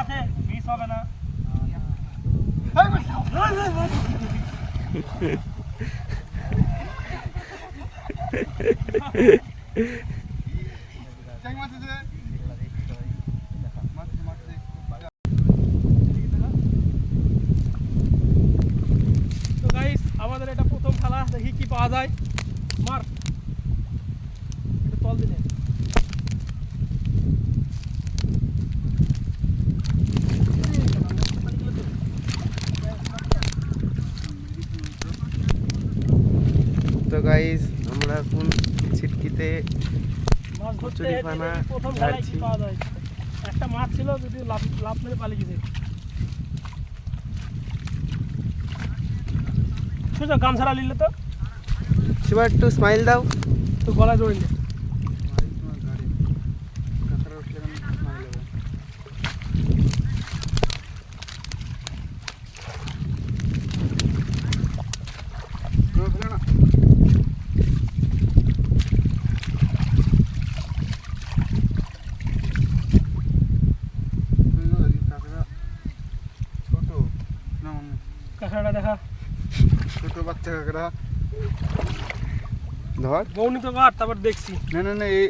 আছে মিস হবে না। তো গাইস আমাদের এটা প্রথম খেলা, দেখি কি পাওয়া যায়। মার তল দিলে তো গাইস আমরা এখন ছিটকিতে মাছ ধরতে কচুরি পানা প্রথম খেলায় কি ঝাড়ছি। পাওয়া যায়। একটা মাছ ছিল, যদি লাভ মেরে পালিয়ে গেছে। বুঝছো গামছাড়া নিলে তো সেবার একটু স্মাইল দাও। তো গলায় জড়িয়ে নে। কাঁকড়াটা দেখা ছোট বাচ্চা কাঁকড়া ধর বউনি তো বার, তারপর দেখছি। না না না এই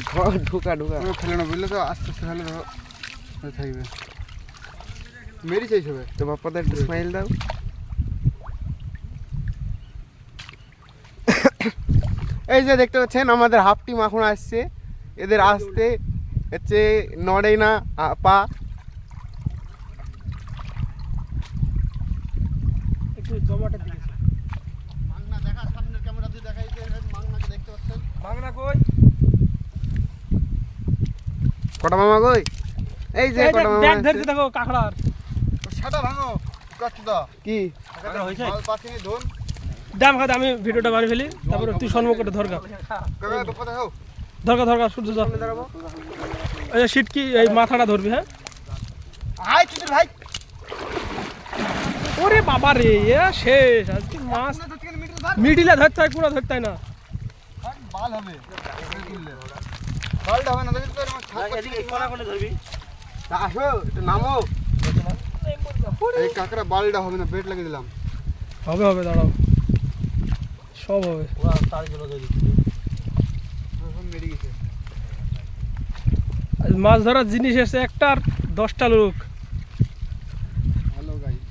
ধর ঢোকা ঢোকা। ফেলে না বুঝলে তো আস্তে আস্তে ফেলে ধরো থাকবে মেরি চাইছে ভাই তো বাপ্পাদের একটু স্মাইল দাও। এই যে দেখতে পাচ্ছেন আমাদের হাফ টিম এখন আসছে। এদের আসতে হচ্ছে নড়েই না পা। একটু জমাটা দিয়েছি। মাংনা দেখা সামনের ক্যামেরা দিয়ে দেখাই যে মাংনাকে দেখতে পাচ্ছেন মাংনা কই? কটা মামা কই? এই যে কটা মামা দেখ আসছে। ধরতে দেখো কাঁকড়ার। সেটা ভাঙো কাটটা কি কাঁকড়া হইছে পাশে ধন দাম খাতে আমি ভিডিওটা বানিয়ে ফেলি, তারপরে তুই সম্মুখে ধরগা কাকা তো কথা হোক ধরগা সূর্য যা। এই যে সিটকি এই মাথাটা ধরবি। হ্যাঁ হাই চিটু ভাই ওরে বাবা রে, এ শেষ আজকে মাছ মিডিলে ধরতে হয়, পুরো ধরতে হয় না। বাল হবে বালটা হবে না দেখি তো এদিকে কোনা কোনে ধরবি আসো একটু নামো। এই কাঁকড়া বালটা হবে না বেট লাগিয়ে দিলাম হবে হবে, দাঁড়াও, সব হবে। মেরে গেছে আজ মাছ ধরার জিনিস এসে একটা আর 10টা লোক। হ্যালো গাইস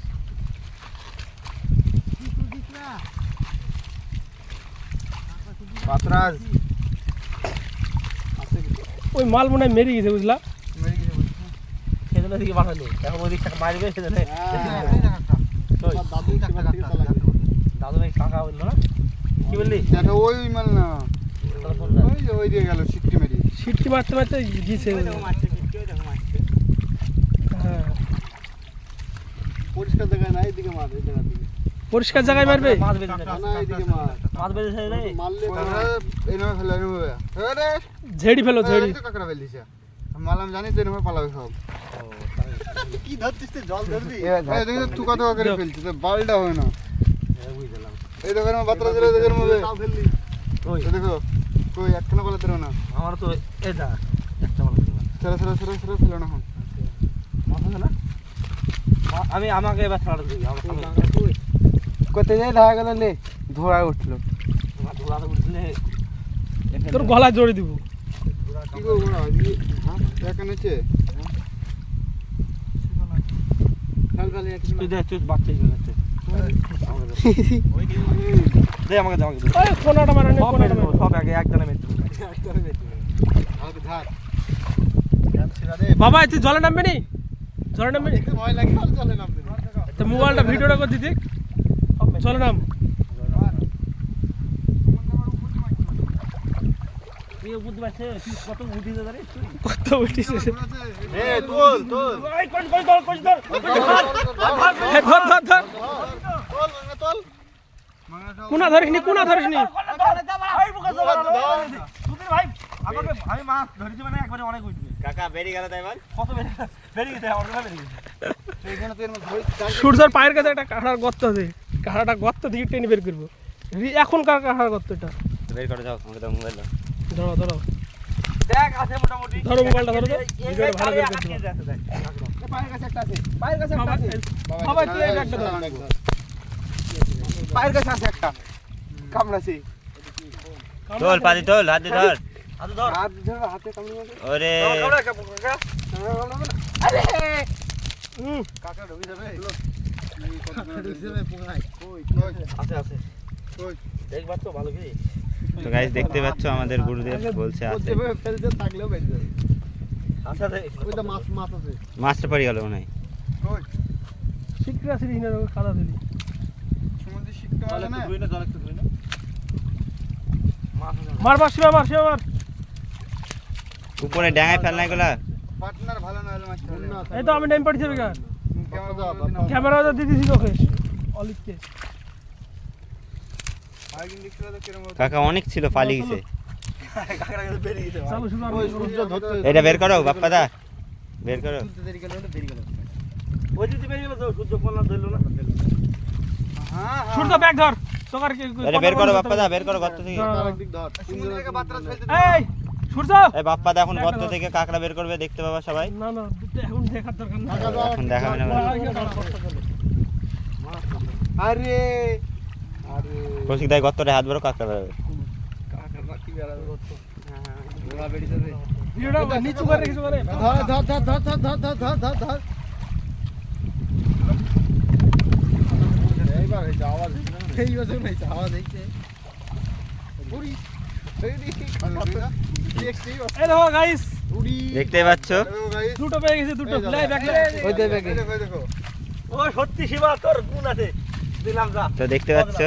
পাতরাজ ওই মাল মনে হয় মেরে গেছে, বুঝলা। মেরে গেছে সেজন্য দিকে বানালো, এখন ওই দিকটা মারবে সেজন্য দাদু কাঁকড়া থেকে চালা দাদু ভাই কাকা বললো না, কি বললি? এটা ওই মাল না তাহলে ফোন না। ওই যে ওই দিয়ে গেল সিটকি মেরি সিটকি মারতে মারতে গিয়েছে। হ্যাঁ পরিষ্কার জায়গায় না এইদিকে মার এই জায়গা থেকে পরিষ্কার জায়গায় মারবে। মাছ বেঁধে না এইদিকে মার মাছ বেঁধে ছেড়ে মারলে এই নামে ফেলে নেবে আরে ঝেড়ি ফেলো ঝেড়ি। এই তো কাঁকড়া ফেলিছে মালাম জানি তো এরকম পালাবে সব কি ধরছিস তুই জল ধরবি এই দেখো তুই কত করে ফেলছিস বালটা হয় না এই দেখো না বাতরা জলে দেখের মধ্যে ওই এই দেখো কই একখানা বলে দেরো না আমার তো এটা একটা মাছ সরে সরে সরে সরে ফেলো না এখন মাছ আছে না, আমি আমাকে এবার ছাড়া দিবি আমার সামনে কোথায় যাই দেখা গেল নে ধরা উঠলো। আমার ধুলাতে উঠলে তোর গলায় জড়ি দিব। কি গো বড় হ্যাঁ এখানে আছে কাল কাল তুই দেখ তুই বাচ্চা হিসেবে যাচ্ছে দে আমাকে দে আমাকে দে ওই কোনাটা মারানি, সব কোনাটা মেরে দেবো, মারানি। সব আগে একজনে মেরে দেবো। আমাকে ধার বাবা তুই জলে নামবি নি? জলে নামবি নি? ভয় লাগে আর চলে নামবে তো মোবাইলটা ভিডিওটা করে দিদি। চলে নাম। তুই বুঝতে পারছিস তুই কত বুদ্ধি দে রে তুই কত উঠিছে। এ তুল তুল এই কোন কোন ধর কোন ধর। এই ধর ধর ধর। তোল মাংনা তোল মাংনা কোনা ধরিসনি, কোনা ধরিসনি। ভাই আমাকে আমি মাছ ধরেছি মানে একবারে অনেক উঠবে কাকা বেরিয়ে গেল তাই বল কত বেরিয়ে গেছে আমার বেরিয়ে গেছে এইখানে তুই এর মধ্যে ধরে সূর্যের পায়ের কাছে একটা কাঁকড়ার গর্ত আছে, কাঁকড়াটা গর্ত থেকে টেনে বের করবো। এখনকার কাঁকড়ার গর্ত এটা। বের করে যাও আমাকে দাও মোবাইল দাও ধরো ধরো দেখ আছে মোটামুটি ধরো মোবাইলটা ধরো তো, ভিডিওটা ভালো করে করতে পারো। পায়ের কাছে একটা আছে, পায়ের কাছে একটা আছে, সবাই তুই এই ব্যাগটা ধর। পায়ের কাছে আছে একটা কামড়াছে। তোল পাতি তোল হাতে ধর হাতে ধর হাত ধরে হাতে কামড়ে ওরে আরে কাকা ঢুকে যাবে আছে আছে কই দেখবার তো ভালো কি তো গাইস দেখতে পাচ্ছ আমাদের গুরুদেব বলছে আছে যেভাবে ফেলতে থাকলেও বেঁচে যাবে। আচ্ছা দেখ ওইটা মাছ মাছ আছে মাছটা পড়ে গেল মনে হয় কই শিক্ষা ছিলিস না কাদা দিলি। সমুদ্রে শিখতে পারে না ধুই না জল একটু ধুই না মাছ আছে মার শিবা মার উপরে ডাঙায় ফেলনা গুলা পার্টনার ভালো না হলে মাছ ধরে এই তো আমি টাইম পাঠিয়ে দেবে ক্যামেরা দিয়ে দিছি তোকে অলিককে। আগে দেখতে তো কিরকম কাকা অনেক ছিল পালিয়ে গেছে কাকড়া গেছে বেরিয়ে গেছে চালু শুরু ওই সূর্য ধরতে এটা বের করো বাপ্পাদা বের করো দেরি গেল ওই যদি বেরিয়ে গেল তো সূর্য কোনা ধরলো না হ্যাঁ শুরু ব্যাগ ধর তোকার কি এটা বের করো বাপ্পাদা বের করো গর্ত থেকে আরেকদিক ধর সমুদ্র থেকে বাতরা ফেলতে এই সূর্য এই বাপ্পাদা এখন গর্ত থেকে কাকড়া বের করবে দেখতে পাবা সবাই না না এখন দেখার দরকার না। এখন দেখাবে না আরে আরে কৌশিক দাই গর্তটা হাত ভরো কাকড়া বেরোবে কাকা বাকি বেড়াবে করতে হ্যাঁ ওরা বেড়ে যাবে ভিডিওটা নিচু করে কিছু করে ধর ধর ধর ধর ধর ধর ধর ধর ধর ধর এইবার এই আওয়াজ এই বছর নাই আওয়াজ হইছে পুরি এই দেখো গাইস পুরি দেখতে পাচ্ছ দুটো পেয়ে গেছে দুটো লাই ব্যাগ ওই দে ব্যাগে দেখো ও সত্যি শিবা তোর গুণ আছে দিলাম যা তো দেখতে পাচ্ছ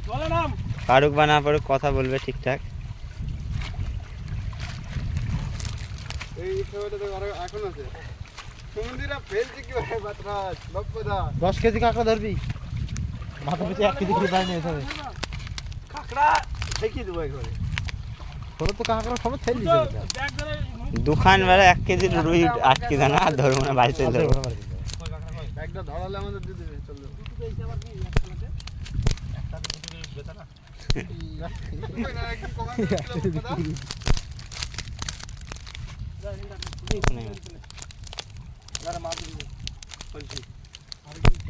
বলে নাম পারুক বা না পারুক কথা বলবে ঠিকঠাক এই সময়টা তো আরো এখন আছে সমুদ্রটা ফেলছে কি ভাই বাতরা লক্ষ্যদা 10 কেজি কাঁকড়া ধরবি মাথা পিছু 1 কেজি করে পাই না এখানে কাকড়া দেখিয়ে দেবো একবারে তোরা তো কাঁকড়া সব ছেড়ে দিছে ব্যাগ ধরে দুখান বেলা 1 কেজি রুই আটকে জানা আর ধরবো না বাড়িতে ধরবো একটা ধরালে আমাদের দিয়ে দেবে চল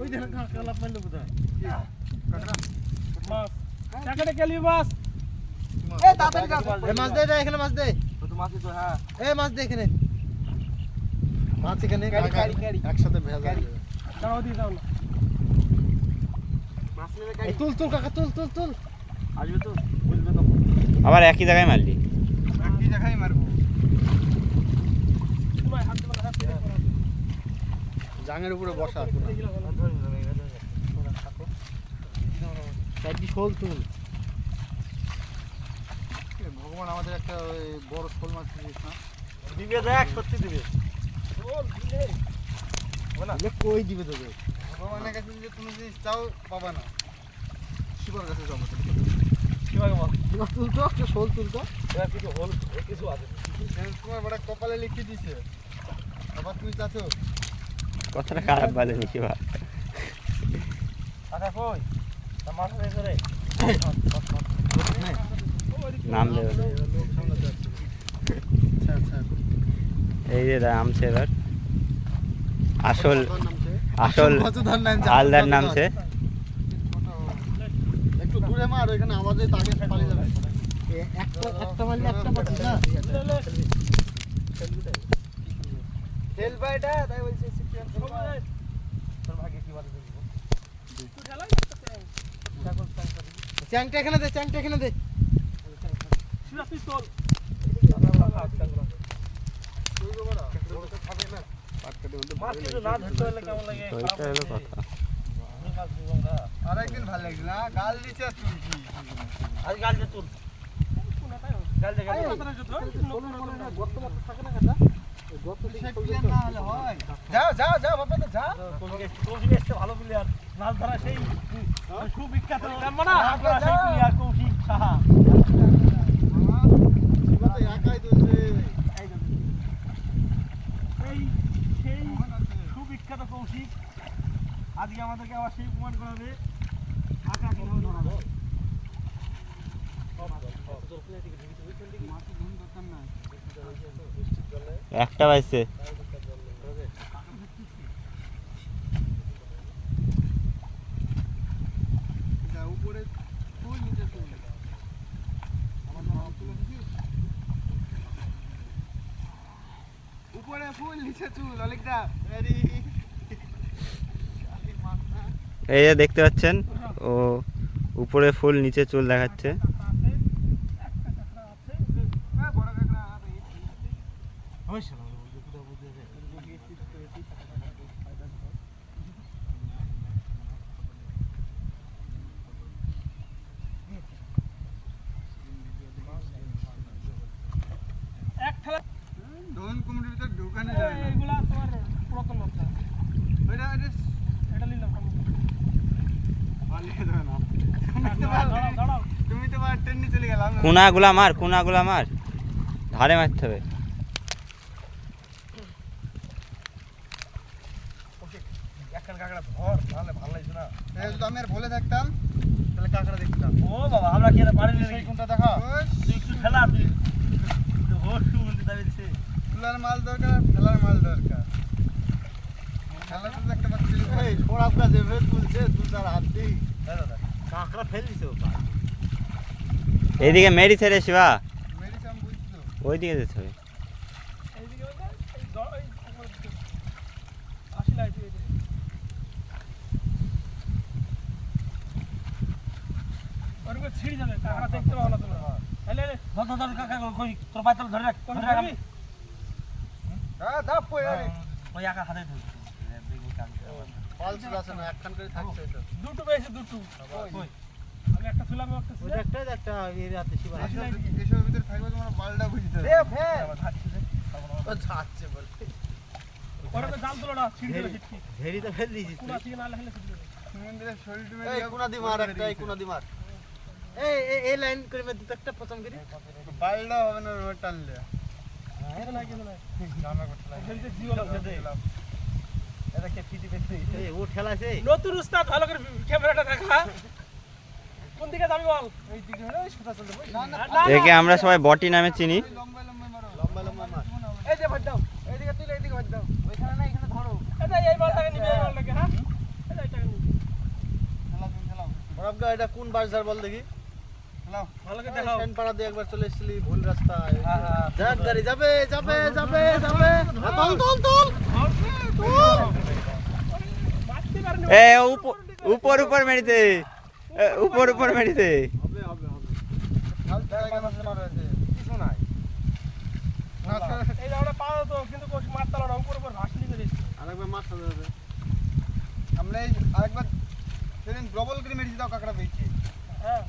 ওই দেখেন কাকড়া মারলো কোথায় মাছ টাকাটা কেলি মাছ এ তাড়াতাড়ি এ মাছ দে এখানে মাছ দে ও তো মাছই তো হ্যাঁ এ মাছ দে এখানে মাছ এখানে একসাথে ভেজা যাবে দাও দি দাও না এই তুল তুল কাকা তুল তুল তুল আসবে তো বুঝবে তো আবার একই জায়গায় মারলি কি দেখাই মারবো তোমার হাত ধরে হাত ধরে জাঙের উপরে বসা চারটি শোল তুল ভগবান আমাদের একটা ওই বড় শোল মাছ দিস না দিবে দেখ সত্যি দিবে এ কই দিবে তোকে ভগবানের কাছে যদি তুমি জিনিস চাও পাবা না শিবর কাছে যাবো কিভাবে বল তুল তো একটা শোল তুল তো এবার কিছু হল কিছু আছে তোমার বড় কপালে লিখে দিছে আবার তুমি চাচ্ছো কথাটা খারাপ বলেনি শিবা আচ্ছা কই তা মাছ এসে রে নাম দেবে এই যে নামছে এবার আসল আসল হালদার নামছে একটু দূরে মার ওইখানে আওয়াজে তাকে পালিয়ে যাবে একটা মারলে একটা পাচ্ছিস না খেলবা এটা তাই বলছি তোর ভাগ্যে কি বাদ দেখবো চ্যাংটা এখানে দে চ্যাংটা এখানে দে শিবা পিস্তল মাছ কিছু না ধরতে হলে কেমন লাগে তো এটা হলো কথা আরেকদিন ভালো লাগছে না গাল দিচ্ছে আর তুলছি আজ গাল দে তুল গাল দে গাল দে যাও যাও যাও বাবা তো যা কৌশিক এসছে ভালো প্লেয়ার মাছ ধরা সেই সুবিখ্যাত মাছ ধরা সেই প্লেয়ার কৌশিক সাহা শিবা তো একাই তুলছে সেই সুবিখ্যাত কৌশিক আজকে আমাদেরকে আবার সেই প্রমাণ করাবে আঁকা কিভাবে ধরা যায় একটা বাইছে ফুল নিচে চুল অনেকটা এই যে দেখতে পাচ্ছেন ও উপরে ফুল নিচে চুল দেখাচ্ছে। এক ঠেলা ধন কুমড়ির ভিতর ঢুকানো যায় না। এগুলা তোমার পুরাতন বাচ্চা। ওইটা এটা নিলাম পালিয়ে দেবে না। দাঁড়াও তুমি তো বার ট্রেন নিয়ে চলে গেলাম। কোনাগুলা মার, কোনাগুলা মার, ধারে মারতে হবে। একখান কাঁকড়া ধর, তাহলে ভালো লাগছে না। এই যদি আমি আর বলে থাকতাম তাহলে কাঁকড়া দেখতাম। ও বাবা, আমরা কি এটা পারি না সেই নাকি? কোনটা দেখা? তুই একটু ফেলা, তুই হোস বলতে যাবে। তুলার মাল দরকার, ফেলার মাল দরকার। ফেলার তো একটা বাচ্চা ছিল। এই সরাব গাছ এভাবে তুলছে, তুই তার হাত দিই। কাঁকড়া ফেল দিছে ও। এইদিকে মেরিছে রে শিবা, মেরিস আমি বুঝছি তো। ওই দিকে যেতে হবে। এইদিকে বলতে এই আসি লাইছি এই যে ওরকম ছিড়ি যাবে কাঁকড়া দেখতে পাও না তোমরা। এলে ধর ধর ধর কাকা কই তোর পাতল ধরে রাখ, ধরে রাখ। হ্যাঁ দাপ কই আরে ওই একা হাতে ধর। পালস আছে না একখান করে থাকছে এটা। দুটো পেয়েছে দুটো। কই আমি একটা ছিলাম একটা ছিল। একটা এর হাতে শিবা। এসবের ভিতরে থাকবে তোমরা বালটা বুঝতে হবে। ও যাচ্ছে বল। ওরকম জাল তুলো না ছিড়ি যাবে ছিটকি। ভেরি তো ফেল দিছিস কোনা থেকে না লাগলে ছিড়ি যাবে। সুমন্দিরের শরীর টুমে এই কোনা দি মার একটা, এই কোনা দি মার। এই লাইন করে মে দুটো একটা পছন্দ করি। বালটা হবে না রোড টানলে। এটা না কিছু না জামা করতে লাগে। খেলতে জীবন আছে এটা কে ফিটি পেছে। এই ও ঠেলাছে। নতুন উস্তাদ ভালো করে ক্যামেরাটা দেখা কোন দিকে যাবি বল এই দিকে হলো সোজা চলতে বল। না না একে আমরা সবাই বটি নামে চিনি। লম্বা লম্বা মারো। লম্বা লম্বা মার। এই যে ভাত দাও। এইদিকে তুলে এইদিকে ভাত দাও। ওইখানে না এখানে ধরো। এটা এই বলটাকে নিবি এই বলটাকে হ্যাঁ এটা এটাকে নিবি খেলাও তুমি খেলাও। বরাবগা এটা কোন বাজার বল দেখি। খেলাও। ভালো করে দেখাও ট্রেন পাড়া দিয়ে একবার চলে এসেছিলি ভুল রাস্তায়। হ্যাঁ। যাক গাড়ি যাবে যাবে যাবে যাবে। তোল তোল তোল। মারতে পারেনি এ উপর উপর মেরিছে, উপর উপর মেরিছে। হবে হবে হবে। হাল জায়গা নষ্ট মারা আছে। কিছু নাই। না এই জায়গাটা পাওয়া তো কিন্তু কোশ মারতাল না উপর উপর ভাসলি করে এসেছে আরেকবার মাছ সাজা যাবে। আমরা এই আরেকবার সেদিন ডবল করে মেরেছি দাও কাকড়া পেয়েছি। হ্যাঁ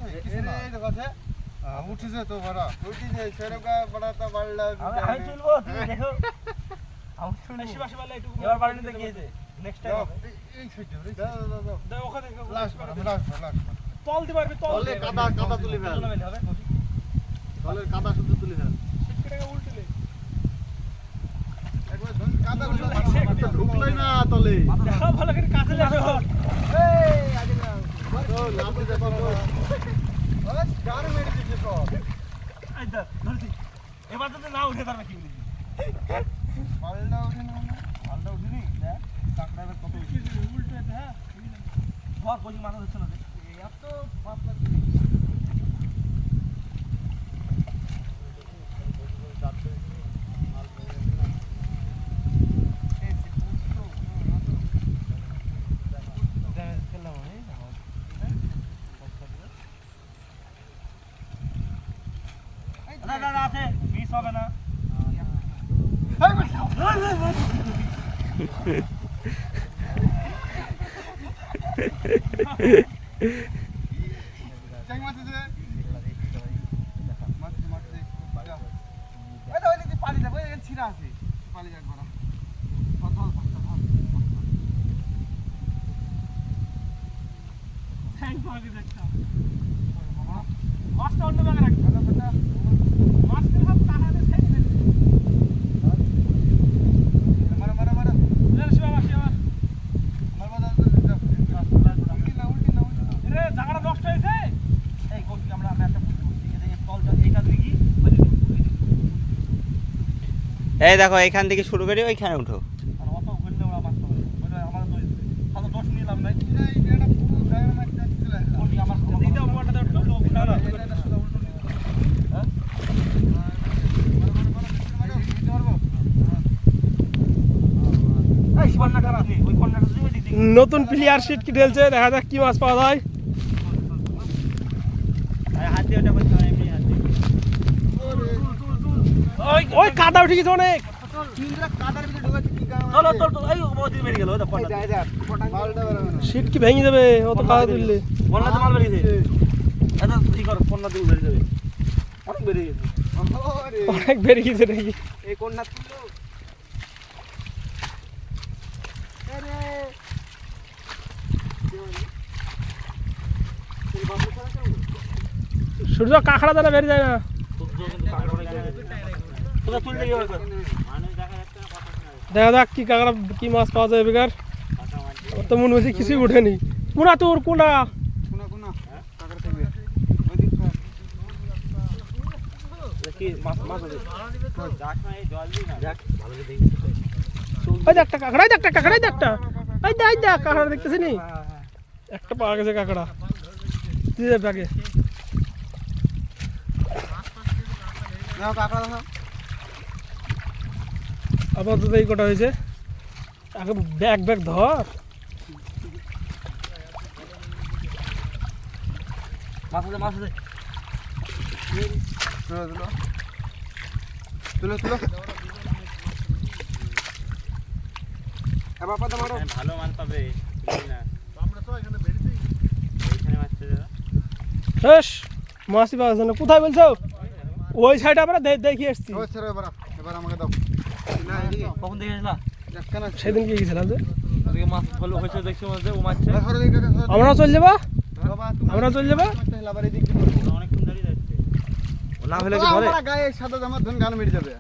এই দেখো আছে উঠিছে তো বড় উঠিছে সেরকা বড় তো বাড়লা আমি তুলবো তুমি দেখো। আমি শুনি শিবাশি বলে একটু এবার বাড়ি নিতে গিয়েছে। নেক্সট টাইম হবে। এই সাইডে দাও দাও দাও দে ওখানে লাস্ট তল দিতে পারবি তল তলে কাদা কাদা তুলি ফেল। হবে তলের কাদা শুধু তুলি ফেল। সিটকেটাকে উল্টিলে একবার ধন কাদা ঢুকলোই না তলে। দেখা ভালো করে কাছে যাবে এই আগে না তো লাভ দিতে পারো ওরে গান মেরে দিতে তো এই ধর ধরছি। এবার তো না উঠে পারবে কি বলিস। পাল্টা ওঠে না ভালটা উঠিনি দেখ কাকড়া এবার কত উল্টে হ্যাঁ ধর বসি মাথা ধরছে না। এত পাতলা না না না আছে মিস হবে না। চাই মাছ আছে মাছ মাছ বাজা ওই তো ওই দিকে পানি যাবে এখানে ছিড়া আছে পানি যাক বড় ধর থ্যাংক ইউ আগে দেখতা মাছটা অন্য ব্যাগে রাখ মাছটা সব কাহাতে ছেড়ে দে মারা মারা মারা লে শিবা শিবা মারবা দাও উল্টি না রে জায়গাটা নষ্ট হয়েছে এই কোটি আমরা একটা বুঝতে বলছি এই তলটা এইটা দেখি এই দেখো এখান থেকে শুরু করে ওইখানে উঠো। আর অত ঘুরলে ওরা মারতে হবে বলে আমার তো তাহলে দোষ নিলাম নাই। এই এটা পুরো গায়ের মাছ চলে আসে কোটি আমার এইটা মোটা দাও একটু লোক না না এটা শুধু উল্টো হ্যাঁ কর্নারটা তুমি ওই কর্নারটা তুমি দিদি নতুন প্লেয়ার শিট কি ঢেলছে, দেখা যাক কি মাছ পাওয়া যায়। আরে হাত দিয়ে ওটা করতে হয়, এমনি হাত দিয়ে। ওই কাদা উঠে গেছে অনেক। কাদার ভিতরে ঢোকাচ্ছে কি কারণে? চলো চল চল এই ওদিকে বেরিয়ে গেল ওই দেখো কর্নার মালটা বেরোবে না। শিট কি ভেঙে যাবে অত কাদা তুললে? কর্নারতে মাল বেরিয়ে গেছে এটা কি কর কর্নার দিকে বেরিয়ে যাবে অনেক বেরিয়ে গেছে ওরে, অনেক বেরিয়ে গেছে নাকি? এই কন্যা তুললো। আরে, সূর্য কাঁকড়া দ্বারা বেরিয়ে যায় না। তোরা তুলতে গিয়ে মানুষ দেখা যাচ্ছে না, কথা শোনা যাচ্ছে দেখা যাক কি কাঁকড়া কি মাছ পাওয়া যায় বেকার। না, কথা মারছে। ওর তো মনে হচ্ছে কিছুই উঠেনি। কোনা তোর কোনা কোনা কোনা কাকার থাকবে ওই দিক থেকে। কি মাছ মাছ হবে যাস না, এই জল দিই না। দেখ ভালো করে দেখি ওই দেখ একটা কাঁকড়া, এই দেখ একটা কাঁকড়া, এই দেখ একটা, এই দেখ কাঁকড়া দেখতেছি নি, একটা পাওয়া গেছে কাঁকড়া। দিয়ে দে ব্যাগে। নাও কাকড়া দাও। আপাতত এই কটা হয়েছে। আগে ব্যাগ ব্যাগ ধর। মাছ আছে মাছ আছে তুলো তুলো তুলো তুলো। এবার পাতা মারো। এখানে ভালো মাল পাবে, বুঝলি না? এইখানে মাছ ছেড়ে দাও। শেষ মাছই পাওয়া যাচ্ছে না। কোথায় বলছো? ওই সাইডে আমরা দেখি এসছি। ও ছেড়ে এবার এবার আমাকে দাও। না এদিকে কখন দেখে আসলা একখানা সেদিন কি গেছিলাম যে ওদিকে মাছ ভালো হয়েছে দেখছি মাছ ও মাছ ধরো দিকে ধরো। আমরা চলে যাবো, বাবা তুমি আমরা চলে যাবো। আবার এদিক দিয়ে ধরো। অনেকক্ষণ দাঁড়িয়ে যাচ্ছে। না হলে কি ধরে আমার গায়ে সাদা জামা ধন গান মেরে যাবে।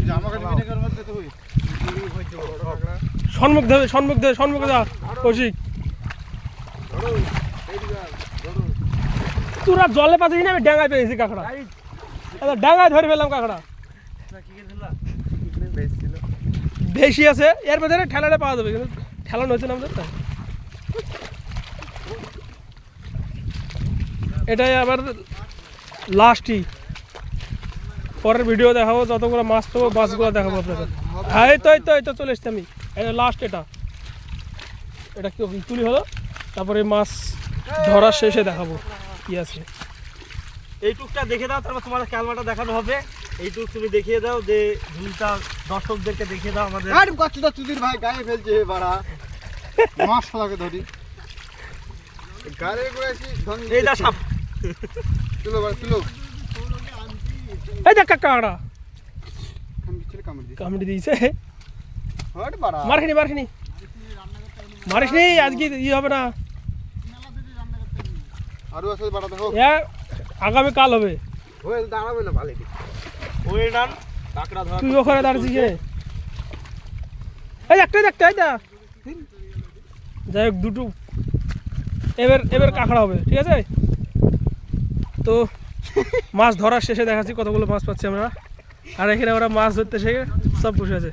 জামা কাটি ভিনেগার মধ্যে তো হই হইছে বড় কাকড়া। সম্মুখ দেবে, সম্মুখ দেবে, সম্মুখে যা কৌশিক। ধরো এইদিকে ধরো। তোরা জলে পাচ্ছিস না, আমি ডাঙায় পেয়েছি কাঁকড়া। ডাঙায় ধরে ফেললাম কাঁকড়া। কি গেছিলা বেশ ছিল। বেশি আছে এর ভেতরে ঠেলাটা পাওয়া যাবে, কিন্তু ঠেলানো হচ্ছে না আমাদের। তাই এটাই আবার লাস্টই। পরের ভিডিও দেখাবো, যতগুলো মাছ পাবো মাছগুলো দেখাবো আপনাদের। হ্যাঁ এই তো এই তো চলে এসছি আমি। এই লাস্ট এটা কি তুলি হলো, তারপরে মাছ ধরার শেষে দেখাবো কি আছে। এই টুকটা দেখে দাও, তারপর তোমার ক্যালমাটা দেখানো হবে। এই টুক তুমি দেখিয়ে দাও যে ঝুলটা দর্শকদেরকে দেখিয়ে দাও আমাদের। আর কচ্চুটা চুদির ভাই গায়ে ফেলছে বাড়া। মাছ লাগে ধরি। গাড়ি করেছি ধন। এই দা সাপ তুলো বাড়া তুলো। এই দেখ কাঁকড়া খান বিচলে কামড় দিছে। কামড়ি দিয়েছে। হট বাড়া। মারিসনি আজকে ই হবে না, আরো আছে বাড়া দেখো। আগামী কাল হবে। ওই দাঁড়াবে না ভালো। ওই ডান কাকড়া ধরা তুই ওখানে দাঁড়িয়েছিস কে? এই একটাই দেখতে, এই দা যাই হোক দুটো এবার কাঁকড়া হবে, ঠিক আছে? তো মাছ ধরার শেষে দেখাচ্ছি কতগুলো মাছ পাচ্ছি আমরা। আর এখানে ওরা মাছ ধরতে শেখে সব বসে আছে।